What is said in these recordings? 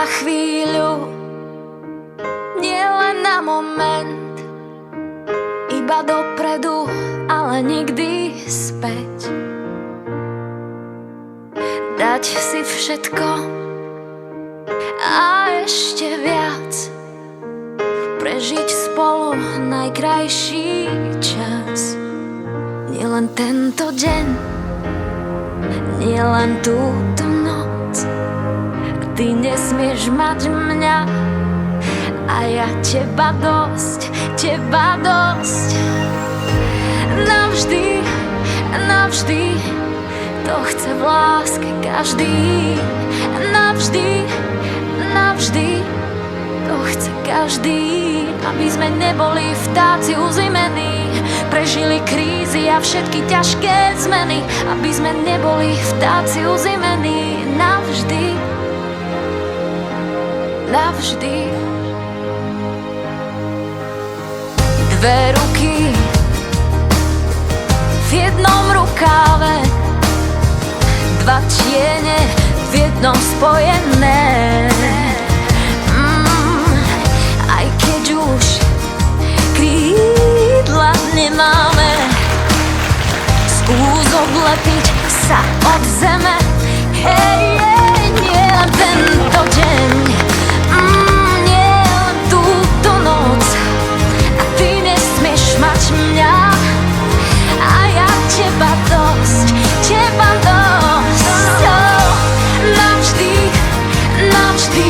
na chvíľu, nie len na moment, iba dopredu, ale nikdy späť. Dať si všetko a ešte viac, prežiť spolu najkrajší čas. Nielen tento deň, nielen túto noc, ty nesmieš mať mňa a ja teba dosť, teba dosť. Navždy, navždy, to chce v láske každý. Navždy, navždy, to chce každý. Aby sme neboli vtáci uzimení, prežili krízy a všetky ťažké zmeny. Aby sme neboli vtáci uzimení navždy, navždy. Dve ruky v jednom rukáve, dva tiene v jednom spojené. Aj keď už krídla nemáme, skús odlepiť sa od zeme. Hej, nie len tento deň, nie len túto noc, a ty nesmieš mať mňa a ja teba dosť, teba dosť. Navždy, navždy,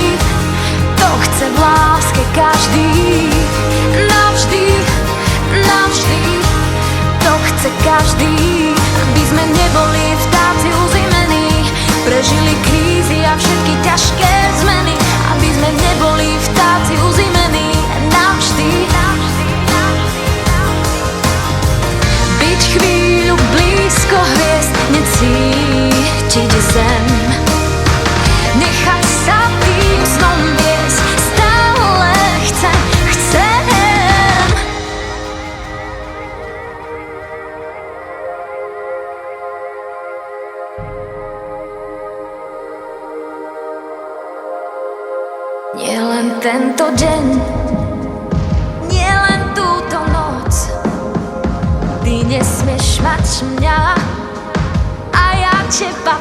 to chce v láske každý. Navždy, navždy, to chce každý. Aby sme neboli vtáci uzimení, prežili krízy a všetky ťažké zmeny. Aby sme neboli vtáci uzimení navždy. Byť chvíľu blízko hviezd, necítiť zem, nechať sa tým snom viesť, stále chcem. Nie len tento deň, nie len túto noc, ty nesmieš mať mňa a ja teba